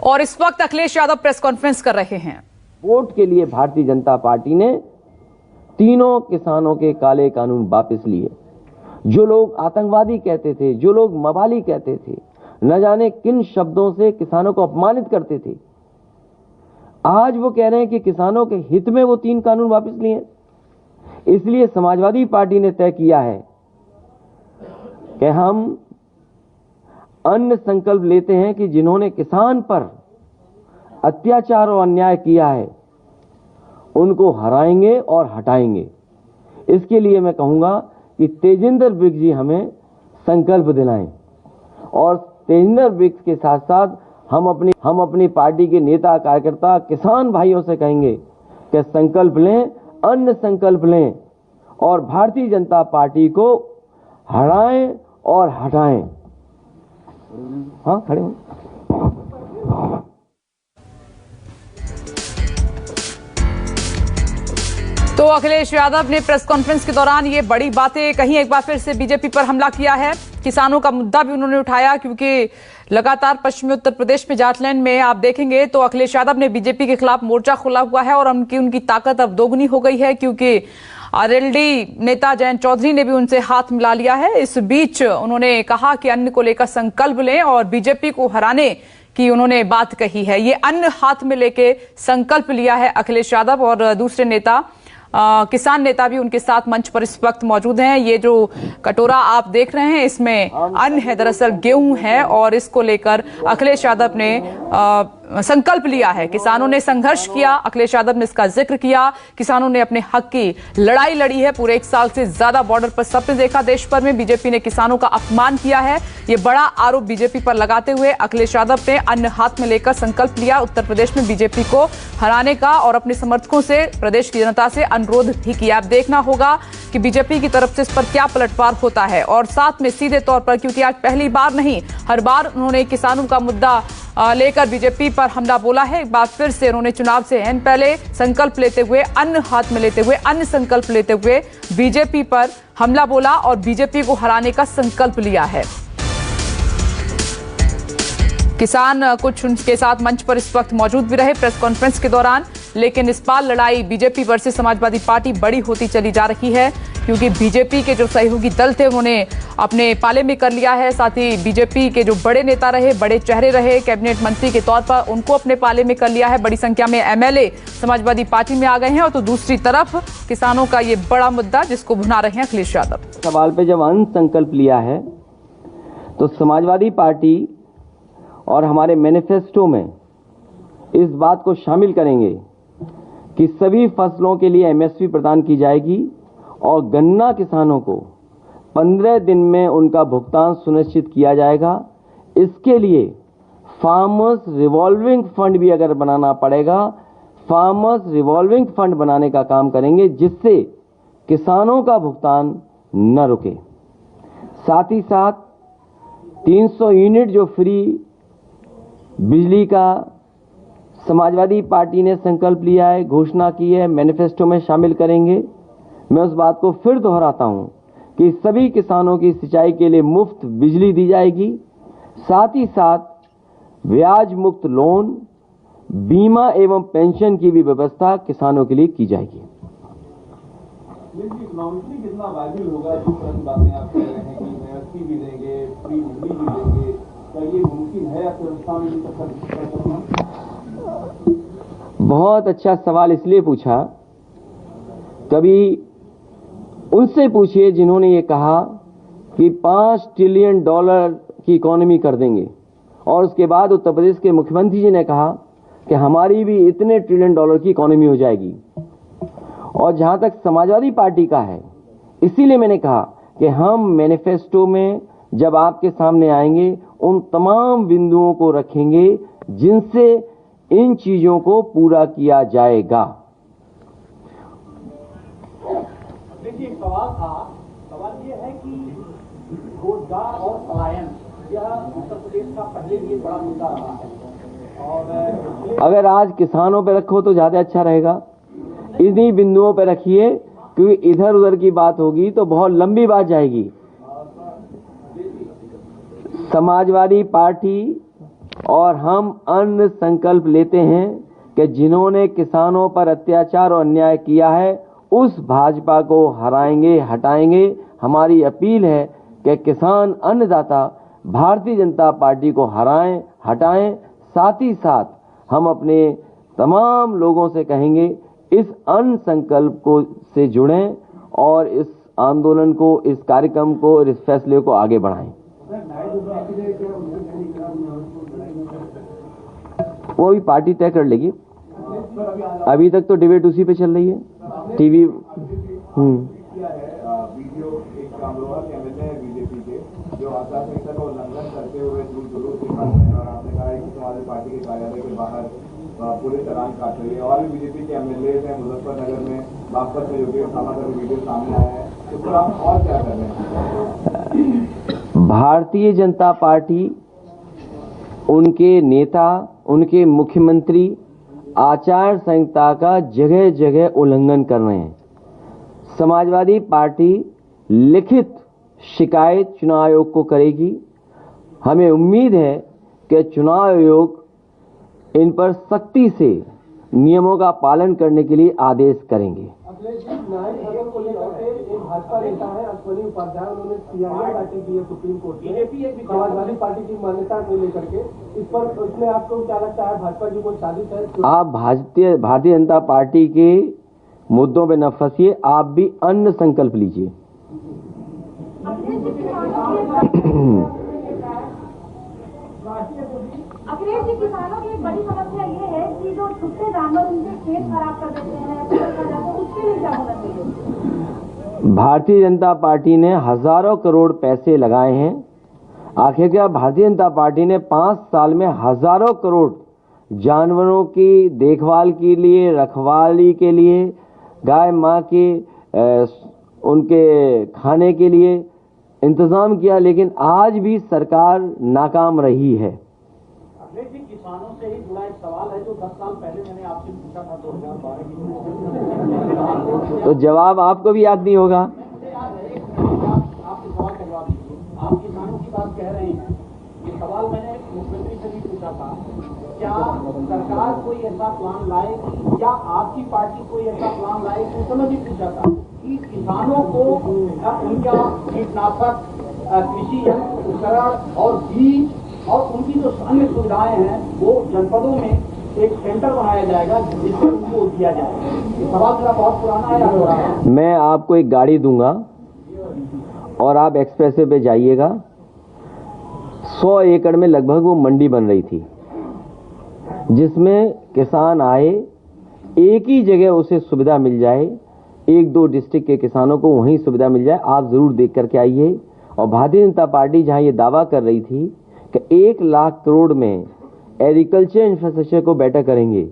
और इस वक्त अखिलेश यादव प्रेस कॉन्फ्रेंस कर रहे हैं। वोट के लिए भारतीय जनता पार्टी ने तीनों किसानों के काले कानून वापस लिए। जो लोग आतंकवादी कहते थे, जो लोग मवाली कहते थे, न जाने किन शब्दों से किसानों को अपमानित करते थे, आज वो कह रहे हैं कि किसानों के हित में वो 3 कानून वापस लिए। इसलिए समाजवादी पार्टी ने तय किया है कि हम अन्य संकल्प लेते हैं कि जिन्होंने किसान पर अत्याचार और अन्याय किया है उनको हराएंगे और हटाएंगे। इसके लिए मैं कहूंगा कि तेजिंदर बिग जी हमें संकल्प दिलाएं और तेजिंदर बिग के साथ साथ हम अपनी पार्टी के नेता कार्यकर्ता किसान भाइयों से कहेंगे कि संकल्प लें, अन्य संकल्प लें और भारतीय जनता पार्टी को हराएं और हटाएं। हाँ, खड़े हो। तो अखिलेश यादव ने प्रेस कॉन्फ्रेंस के दौरान ये बड़ी बातें कही। एक बार फिर से बीजेपी पर हमला किया है। किसानों का मुद्दा भी उन्होंने उठाया, क्योंकि लगातार पश्चिमी उत्तर प्रदेश में जाटलैंड में आप देखेंगे तो अखिलेश यादव ने बीजेपी के खिलाफ मोर्चा खोला हुआ है और उनकी ताकत अब दोगुनी हो गई है, क्योंकि आरएलडी नेता जयंत चौधरी ने भी उनसे हाथ मिला लिया है। इस बीच उन्होंने कहा कि अन्य को लेकर संकल्प लें और बीजेपी को हराने की उन्होंने बात कही है। ये अन्य हाथ में लेके संकल्प लिया है अखिलेश यादव और दूसरे नेता किसान नेता भी उनके साथ मंच पर इस वक्त मौजूद हैं। ये जो कटोरा आप देख रहे हैं इसमें अन्न है, दरअसल गेहूं है और इसको लेकर अखिलेश यादव ने संकल्प लिया है। किसानों ने संघर्ष किया, अखिलेश यादव ने इसका जिक्र किया। किसानों ने अपने हक की लड़ाई लड़ी है। पूरे 1 साल से ज्यादा बॉर्डर पर सबने देखा देश भर में बीजेपी ने किसानों का अपमान किया है। ये बड़ा आरोप बीजेपी पर लगाते हुए अखिलेश यादव ने अन्न हाथ में लेकर संकल्प लिया उत्तर प्रदेश में बीजेपी को हराने का और अपने समर्थकों से, प्रदेश की जनता से अनुरोध भी किया। अब देखना होगा कि बीजेपी की तरफ से इस पर क्या पलटवार होता है। और साथ में सीधे तौर पर, क्योंकि आज पहली बार नहीं, हर बार उन्होंने किसानों का मुद्दा लेकर बीजेपी पर हमला बोला है। एक बार फिर से उन्होंने चुनाव से पहले संकल्प लेते हुए, अन्न हाथ में लेते हुए, अन्य संकल्प लेते हुए बीजेपी पर हमला बोला और बीजेपी को हराने का संकल्प लिया है। किसान कुछ उनके साथ मंच पर इस वक्त मौजूद भी रहे प्रेस कॉन्फ्रेंस के दौरान, लेकिन इस बार लड़ाई बीजेपी वर्सेस समाजवादी पार्टी बड़ी होती चली जा रही है, क्योंकि बीजेपी के जो सहयोगी दल थे उन्होंने अपने पाले में कर लिया है। साथ ही बीजेपी के जो बड़े नेता रहे, बड़े चेहरे रहे, कैबिनेट मंत्री के तौर पर, उनको अपने पाले में कर लिया है। बड़ी संख्या में एमएलए समाजवादी पार्टी में आ गए हैं। और तो दूसरी तरफ किसानों का ये बड़ा मुद्दा जिसको भुना रहे हैं अखिलेश यादव। सवाल पे जब अन्य संकल्प लिया है तो समाजवादी पार्टी और हमारे मैनिफेस्टो में इस बात को शामिल करेंगे कि सभी फसलों के लिए एमएसपी प्रदान की जाएगी और गन्ना किसानों को 15 दिन में उनका भुगतान सुनिश्चित किया जाएगा। इसके लिए फार्मर्स रिवॉल्विंग फंड भी अगर बनाना पड़ेगा, फार्मर्स रिवॉल्विंग फंड बनाने का काम करेंगे, जिससे किसानों का भुगतान न रुके। साथ ही साथ 300 यूनिट जो फ्री बिजली का समाजवादी पार्टी ने संकल्प लिया है, घोषणा की है, मैनिफेस्टो में शामिल करेंगे। मैं उस बात को फिर दोहराता हूं कि सभी किसानों की सिंचाई के लिए मुफ्त बिजली दी जाएगी। साथ ही साथ ब्याज मुक्त लोन, बीमा एवं पेंशन की भी व्यवस्था किसानों के लिए की जाएगी। इकोनॉमिकली कितना वाजिब होगा जो बातें आप कह रहे हैं कि एमएसपी भी देंगे, फ्री बिजली भी देंगे, क्या ये मुमकिन है अर्थव्यवस्था में? बहुत अच्छा सवाल इसलिए पूछा, कभी उनसे पूछिए जिन्होंने ये कहा कि $5 ट्रिलियन की इकोनॉमी कर देंगे और उसके बाद उत्तर प्रदेश के मुख्यमंत्री जी ने कहा कि हमारी भी इतने $1 ट्रिलियन की इकोनॉमी हो जाएगी। और जहां तक समाजवादी पार्टी का है, इसीलिए मैंने कहा कि हम मैनिफेस्टो में जब आपके सामने आएंगे उन तमाम बिंदुओं को रखेंगे जिनसे इन चीजों को पूरा किया जाएगा। देखिए, एक सवाल था, सवाल ये है कि रोजगार और पलायन यह उत्तर प्रदेश का पहले भी बड़ा मुद्दा रहा है और अगर आज किसानों पे रखो तो ज्यादा अच्छा रहेगा। इन्हीं बिंदुओं पे रखिए, क्योंकि इधर उधर की बात होगी तो बहुत लंबी बात जाएगी। समाजवादी पार्टी और हम अन्य संकल्प लेते हैं कि जिन्होंने किसानों पर अत्याचार और अन्याय किया है उस भाजपा को हराएंगे, हटाएंगे। हमारी अपील है कि किसान अन्नदाता भारतीय जनता पार्टी को हराएं, हटाएं। साथ ही साथ हम अपने तमाम लोगों से कहेंगे इस अन्य संकल्प को से जुड़ें और इस आंदोलन को, इस कार्यक्रम को और इस फैसले को आगे बढ़ाएं। वो भी पार्टी तय कर लेगी। अभी तक तो डिबेट उसी पे चल रही है टीवी। वीडियो एक कामरोहा के एमएलए है बीजेपी के जो आचार संहिता का उल्लंघन करते हुए जुलूस दिखा रहे हैं और आपने कहा है कि समाजवादी पार्टी के कार्यालय के बाहर पुलिस चालान काट रही है और भी बीजेपी के एमएलए हैं मुजफ्फरनगर में बागपत में योगी उसामा का वीडियो सामने आया है, उस पर आप और क्या कर रहे हैं? भारतीय जनता पार्टी, उनके नेता, उनके मुख्यमंत्री आचार संहिता का जगह जगह उल्लंघन कर रहे हैं। समाजवादी पार्टी लिखित शिकायत चुनाव आयोग को करेगी। हमें उम्मीद है कि चुनाव आयोग इन पर सख्ती से नियमों का पालन करने के लिए आदेश करेंगे। भाजपा नेता है अश्विनी उपाध्याय, उन्होंने सीआईए दाखिल की है सुप्रीम कोर्ट में समाजवादी पार्टी की मान्यता को लेकर के। इस पर उसमें आपको क्या लगता है, भाजपा की कोई साजिश है? आप भारतीय जनता पार्टी के मुद्दों पे न फंसिए, आप भी अन्य संकल्प लीजिए। अखिलेश जी, किसानों की एक बड़ी समस्या ये है कि जो छुट्टे जानवर उनके खेत खराब कर देते हैं, तो उसके लिए क्या होना चाहिए? भारतीय जनता पार्टी ने हजारों करोड़ पैसे लगाए हैं। आखिरकार भारतीय जनता पार्टी ने 5 साल में हजारों करोड़ जानवरों की देखभाल के लिए, रखवाली के लिए, गाय माँ के उनके खाने के लिए इंतजाम किया, लेकिन आज भी सरकार नाकाम रही है। अखिलेश जी, किसानों से ही जुड़ा एक सवाल है जो 10 साल पहले मैंने आपसे पूछा था 2012 की। तो जवाब आपको भी याद नहीं होगा। आप सवाल का जवाब दीजिए। आप किसानों की बात कह रहे हैं, ये सवाल मैंने मुख्यमंत्री से भी पूछा था। क्या सरकार कोई ऐसा प्लान लाएगी या आपकी पार्टी कोई ऐसा प्लान लाएगी? उस समय भी पूछा था कि किसानों को उनका कीटनाशक, कृषि यंत्र, उपकरण और बीज और उनकी जो अन्य सुविधाएं हैं वो जनपदों में एक सेंटर बनाया जाएगा जिससे उनको दिया जाएगा। ये सवाल मेरा बहुत पुराना है। मैं आपको एक गाड़ी दूंगा और आप एक्सप्रेसवे पे जाइएगा। 100 एकड़ में लगभग वो मंडी बन रही थी जिसमें किसान आए, एक ही जगह उसे सुविधा मिल जाए, 1-2 डिस्ट्रिक्ट के किसानों को वहीं सुविधा मिल जाए। आप जरूर देख करके आइए। और भारतीय जनता पार्टी जहां ये दावा कर रही थी कि 1 लाख करोड़ में एग्रीकल्चर इंफ्रास्ट्रक्चर को बेटर करेंगे,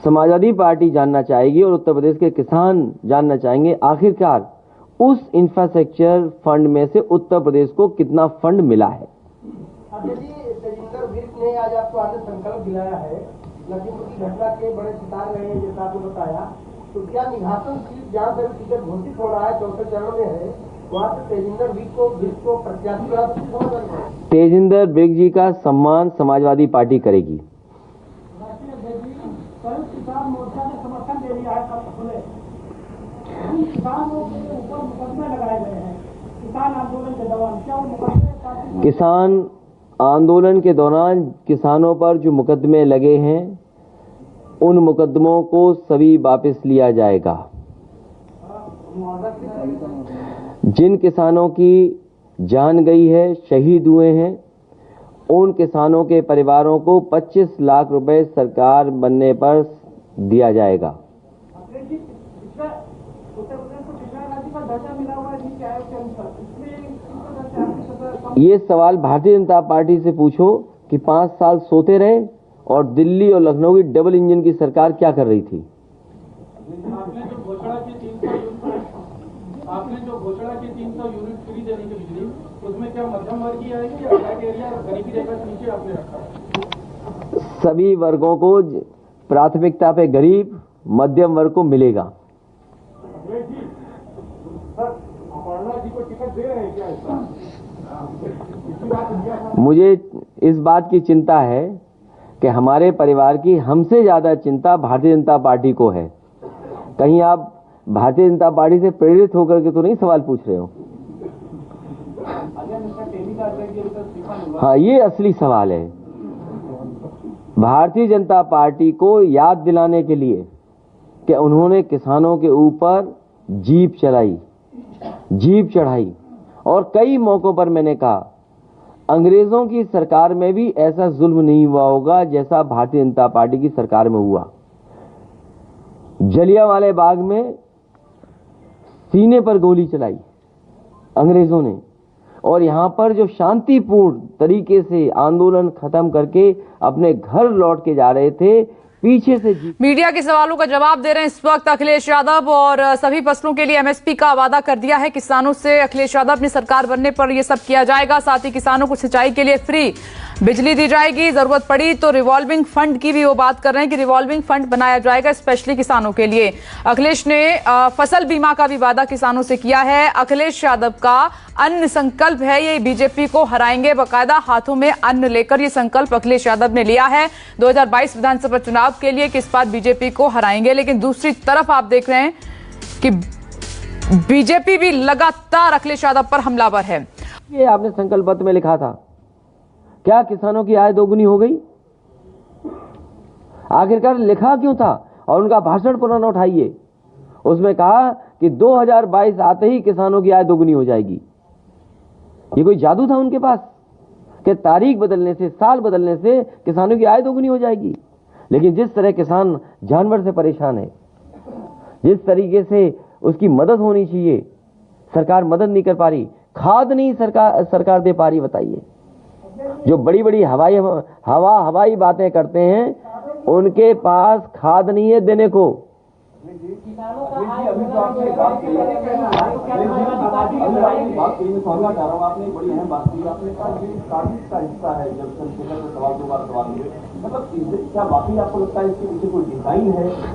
समाजवादी पार्टी जानना चाहेगी और उत्तर प्रदेश के किसान जानना चाहेंगे आखिरकार उस इंफ्रास्ट्रक्चर फंड में से उत्तर प्रदेश को कितना फंड मिला है। तेजिंदर विर्क ने आज आपको आगे संकल्प दिलाया है, लखीमपुर की घटना के बड़े सितार रहे हैं जैसा आपने बताया, तो क्या निघासन सीट जहाँ से टिकट घोषित हो रहा है, चौथे चरण में है, वहाँ से तेजिंदर विर्क को प्रत्याशी बना समझ रहे हैं? तेजिंदर विर्क जी का सम्मान समाजवादी पार्टी करेगी। किसान मोर्चा ने समर्थन दे दिया है, किसानों के ऊपर मुकदमे लगाए गए हैं किसान आंदोलन के दौरान। क्या वो मुकदमे किसान आंदोलन के दौरान किसानों पर जो मुकदमे लगे हैं उन मुकदमों को सभी वापस लिया जाएगा। जिन किसानों की जान गई है, शहीद हुए हैं, उन किसानों के परिवारों को 25 लाख रुपए सरकार बनने पर दिया जाएगा। ये सवाल भारतीय जनता पार्टी से पूछो कि 5 साल सोते रहे और दिल्ली और लखनऊ की डबल इंजन की सरकार क्या कर रही थी। आपने जो घोषणा की 300 यूनिट फ्री देने की बिजली, उसमें क्या मध्यम वर्गीय आएगी या फ्लैट एरिया गरीबी रेखा से नीचे आपने रखा? सभी वर्गों को प्राथमिकता पे गरीब मध्यम वर्ग को मिलेगा। अपर्णा जी को टिकट दे रहे हैं क्या? मुझे इस बात की चिंता है कि हमारे परिवार की हमसे ज्यादा चिंता भारतीय जनता पार्टी को है। कहीं आप भारतीय जनता पार्टी से प्रेरित होकर के तो नहीं सवाल पूछ रहे हो? हाँ, ये असली सवाल है। भारतीय जनता पार्टी को याद दिलाने के लिए कि उन्होंने किसानों के ऊपर जीप चढ़ाई और कई मौकों पर मैंने कहा अंग्रेजों की सरकार में भी ऐसा जुल्म नहीं हुआ होगा जैसा भारतीय जनता पार्टी की सरकार में हुआ। जलियांवाला बाग में सीने पर गोली चलाई अंग्रेजों ने, और यहां पर जो शांतिपूर्ण तरीके से आंदोलन खत्म करके अपने घर लौट के जा रहे थे, पीछे से मीडिया के सवालों का जवाब दे रहे हैं इस वक्त अखिलेश यादव। और सभी फसलों के लिए एमएसपी का वादा कर दिया है किसानों से अखिलेश यादव। अपनी सरकार बनने पर यह सब किया जाएगा। साथ ही किसानों को सिंचाई के लिए फ्री बिजली दी जाएगी। जरूरत पड़ी तो रिवॉल्विंग फंड की भी वो बात कर रहे हैं कि रिवॉल्विंग फंड बनाया जाएगा स्पेशली किसानों के लिए। अखिलेश ने फसल बीमा का भी वादा किसानों से किया है। अखिलेश यादव का अन्न संकल्प है, ये बीजेपी को हराएंगे। बाकायदा हाथों में अन्न लेकर ये संकल्प अखिलेश यादव ने लिया है 2022 विधानसभा चुनाव के लिए कि इस बार बीजेपी को हराएंगे। लेकिन दूसरी तरफ आप देख रहे हैं कि बीजेपी भी लगातार अखिलेश यादव पर हमलावर है। ये आपने संकल्प पत्र में लिखा था, क्या किसानों की आय दोगुनी हो गई? आखिरकार लिखा क्यों था? और उनका भाषण पुराना उठाइए, उसमें कहा कि 2022 आते ही किसानों की आय दोगुनी हो जाएगी। ये कोई जादू था उनके पास कि तारीख बदलने से, साल बदलने से किसानों की आय दोगुनी हो जाएगी? लेकिन जिस तरह किसान जानवर से परेशान है, जिस तरीके से उसकी मदद होनी चाहिए, सरकार मदद नहीं कर पा रही। खाद नहीं सरकार दे पा रही। बताइए, जो बड़ी बड़ी हवाई बातें करते हैं, उनके पास खाद नहीं है देने को।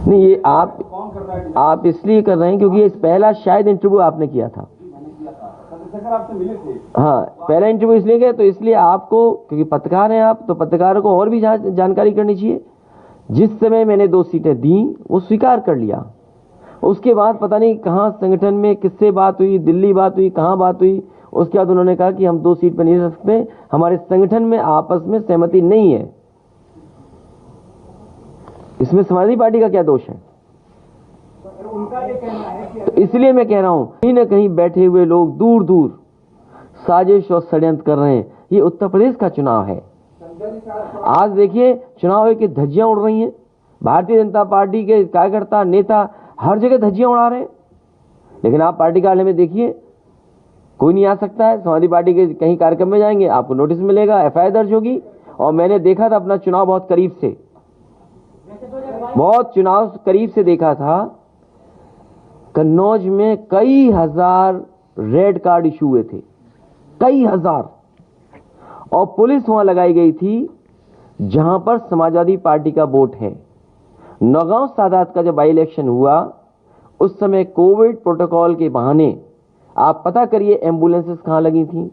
नहीं, ये आप इसलिए कर रहे हैं क्योंकि ये पहला शायद इंटरव्यू आपने किया था। हाँ, पहला इंटरव्यू इसलिए गया, तो इसलिए आपको, क्योंकि पत्रकार हैं आप, तो पत्रकारों को और भी जानकारी करनी चाहिए। जिस समय मैंने 2 सीटें दी वो स्वीकार कर लिया। उसके बाद पता नहीं कहाँ संगठन में किससे बात हुई, दिल्ली बात हुई, कहाँ बात हुई, उसके बाद उन्होंने कहा कि हम 2 सीट पर नहीं रह सकते, हमारे संगठन में आपस में सहमति नहीं है। इसमें समाजवादी पार्टी का क्या दोष है? तो इसलिए मैं कह रहा हूं, कहीं ना कहीं बैठे हुए लोग दूर दूर साजिश और षड्यंत्र कर रहे हैं। ये उत्तर प्रदेश का चुनाव है। आज देखिए, चुनाव है कि धज्जियां उड़ रही हैं। भारतीय जनता पार्टी के कार्यकर्ता, नेता हर जगह धज्जियां उड़ा रहे हैं। लेकिन आप पार्टी कार्यालय में देखिए, कोई नहीं आ सकता है। समाजवादी पार्टी के कहीं कार्यक्रम में जाएंगे, आपको नोटिस मिलेगा, एफआईआर दर्ज होगी। और मैंने देखा था अपना चुनाव बहुत करीब से देखा था। कन्नौज में कई हजार रेड कार्ड इशू हुए थे, कई हजार, और पुलिस वहां लगाई गई थी जहां पर समाजवादी पार्टी का वोट है। नौगांव सादात का जब बाई इलेक्शन हुआ, उस समय कोविड प्रोटोकॉल के बहाने आप पता करिए एम्बुलेंसेस कहां लगी थी,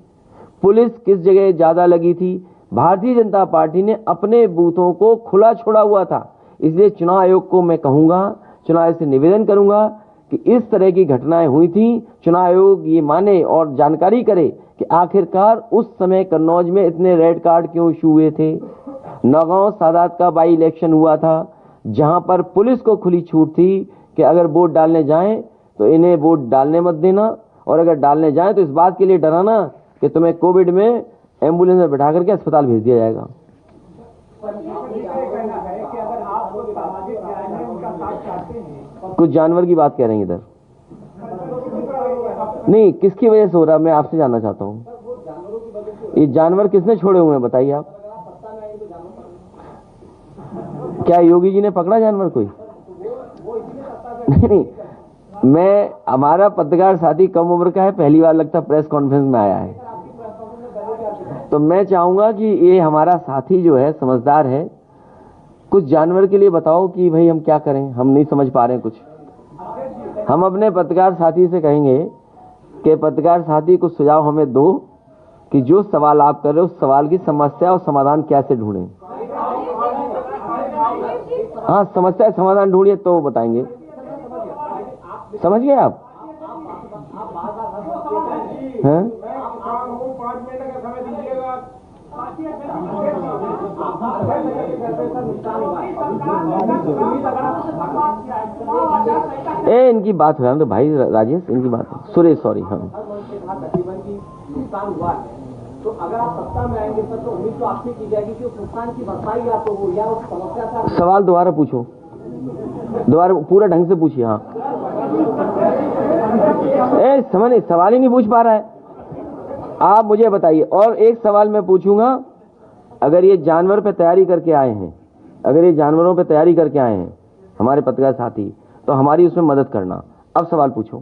पुलिस किस जगह ज्यादा लगी थी। भारतीय जनता पार्टी ने अपने बूथों को खुला छोड़ा हुआ था। इसलिए चुनाव आयोग को मैं कहूंगा, चुनाव आयोग से निवेदन करूंगा कि इस तरह की घटनाएं हुई थी, चुनाव आयोग ये माने और जानकारी करे कि आखिरकार उस समय कन्नौज में इतने रेड कार्ड क्यों इशू हुए थे। नौगांव सादात का बाई इलेक्शन हुआ था, जहां पर पुलिस को खुली छूट थी कि अगर वोट डालने जाएं तो इन्हें वोट डालने मत देना, और अगर डालने जाएं तो इस बात के लिए डराना कि तुम्हें कोविड में एम्बुलेंस में बैठा करके अस्पताल भेज दिया जाएगा। कुछ जानवर की बात कह रहे हैं इधर। नहीं, किसकी वजह से हो रहा है मैं आपसे जानना चाहता हूँ। ये जानवर किसने छोड़े हुए हैं बताइए आप? क्या योगी जी ने पकड़ा जानवर कोई? नहीं, मैं, हमारा पत्रकार साथी कम उम्र का है, पहली बार लगता प्रेस कॉन्फ्रेंस में आया है, तो मैं चाहूंगा कि ये हमारा साथी जो है समझदार है, कुछ जानवर के लिए बताओ कि भाई हम क्या करें, हम नहीं समझ पा रहे हैं कुछ। हम अपने पत्रकार साथी से कहेंगे कि पत्रकार साथी कुछ सुझाव हमें दो कि जो सवाल आप कर रहे हो उस सवाल की समस्या और समाधान कैसे ढूंढें। हाँ, समस्या समाधान ढूंढिए तो बताएंगे। समझ गए आप? हैं? इनकी बात हो तो भाई राजेश, इनकी बात सुरेश, सॉरी। हाँ, नुकसान हुआ है तो अगर आप सत्ता में आएंगे सर तो उम्मीद तो आपसे की जाएगी कि उस नुकसान की भरपाई या तो हो या उस समस्या का। सवाल दोबारा पूछो, दोबारा पूरा ढंग से पूछिए। हाँ, समझ नहीं, सवाल ही नहीं पूछ पा रहा है। आप मुझे बताइए। और एक सवाल मैं पूछूंगा, अगर ये जानवर पे तैयारी करके आए हैं, अगर ये जानवरों पे तैयारी करके आए हैं हमारे पत्रकार साथी, तो हमारी उसमें मदद करना। अब सवाल पूछो।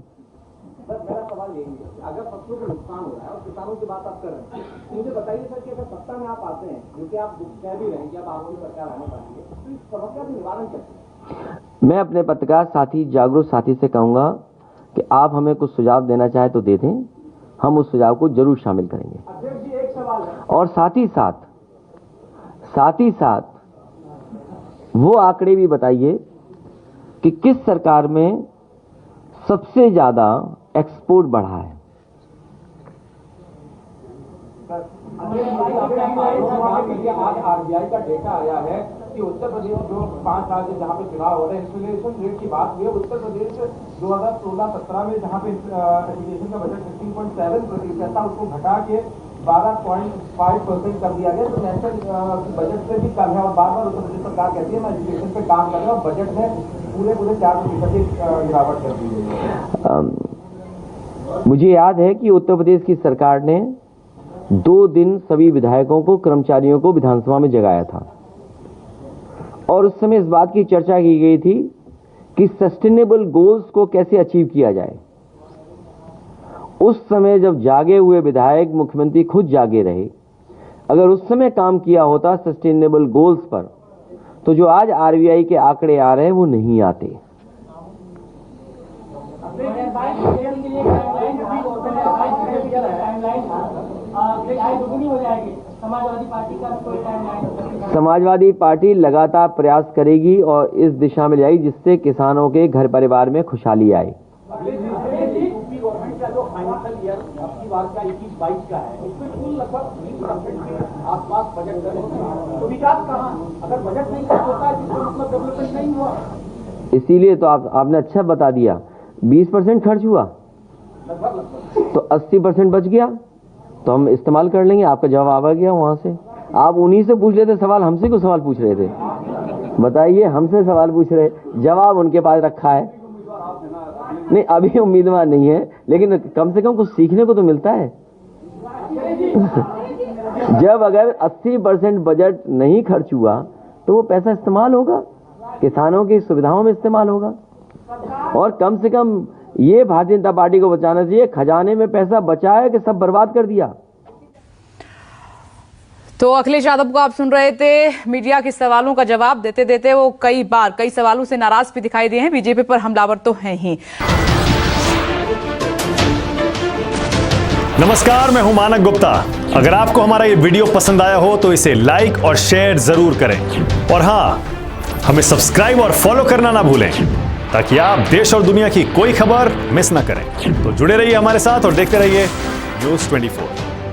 सर मेरा सवाल यही है, अगर फसलों को नुकसान हो रहा है और किसानों की बात आप कर रहे हैं, तो मुझे बताइए सर कि अगर सत्ता में आप आते हैं, क्योंकि आप कह भी रहे हैं कि अब आपकी सरकार आने वाली है, तो इस समस्या का निवारण कैसे? मैं अपने पत्रकार साथी, जागरूक साथी से कहूंगा कि आप हमें कुछ सुझाव देना चाहे तो दे दें, हम उस सुझाव को जरूर शामिल करेंगे। अध्यक्ष जी एक सवाल है, और साथ ही साथ वो आंकड़े भी बताइए कि किस सरकार में सबसे ज्यादा एक्सपोर्ट बढ़ा है। आरबीआई का डेटा आया है कि उत्तर प्रदेश जो 5 राज्य जहाँ पे चुनाव हो रहे हैं, इन्फ्लेशन रेट की बात हुई है, उत्तर प्रदेश 2016-17 में जहाँ पे एजुकेशन का बजट 15.7% था, उसको घटा के 12.5% कर दिया गया। तो नेशनल बजट से भी कम है और बार बार उत्तर प्रदेश सरकार कहती है मैं एजुकेशन पे काम कर रहा हूँ, बजट में पूरे 4% की गिरावट कर दी गई है। मुझे याद है कि उत्तर प्रदेश की सरकार ने 2 दिन सभी विधायकों को, कर्मचारियों को विधानसभा में जगाया था और उस समय इस बात की चर्चा की गई थी कि सस्टेनेबल गोल्स को कैसे अचीव किया जाए। उस समय जब जागे हुए विधायक, मुख्यमंत्री खुद जागे रहे, अगर उस समय काम किया होता सस्टेनेबल गोल्स पर, तो जो आज आरबीआई के आंकड़े आ रहे हैं वो नहीं आते। समाजवादी पार्टी लगातार प्रयास करेगी और इस दिशा में जाएगी जिससे किसानों के घर परिवार में खुशहाली आए। गवर्नमेंट का जो फाइनेंशियल ईयर आपकी बात का 21-22 का है, उसमें कुल लगभग 20% के आसपास बजट है, तो विकास कहाँ? अगर बजट नहीं होता है तो मतलब डेवलपमेंट नहीं हुआ। इसीलिए तो आपने अच्छा बता दिया, 20% खर्च हुआ तो 80% बच गया, तो हम इस्तेमाल कर लेंगे। आपका जवाब आ गया वहां से। आप उन्हीं से पूछ लेते सवाल, हमसे क्यों सवाल पूछ रहे थे? बताइए, हमसे सवाल पूछ रहे, जवाब उनके पास रखा है। नहीं, अभी उम्मीदवार नहीं है, लेकिन कम से कम कुछ सीखने को तो मिलता है। जब अगर 80% बजट नहीं खर्च हुआ तो वो पैसा इस्तेमाल होगा, किसानों की सुविधाओं में इस्तेमाल होगा। और कम से कम ये भारतीय जनता पार्टी को बचाना चाहिए, खजाने में पैसा बचा है कि सब बर्बाद कर दिया। तो अखिलेश यादव को आप सुन रहे थे, मीडिया के सवालों का जवाब देते देते वो कई सवालों से नाराज भी दिखाई दिए हैं। बीजेपी पर हमलावर तो हैं ही। नमस्कार, मैं हूं मानक गुप्ता। अगर आपको हमारा ये वीडियो पसंद आया हो तो इसे लाइक और शेयर जरूर करें, और हां, हमें सब्सक्राइब और फॉलो करना ना भूलें ताकि आप देश और दुनिया की कोई खबर मिस ना करें। तो जुड़े रहिए हमारे साथ और देखते रहिए News 24।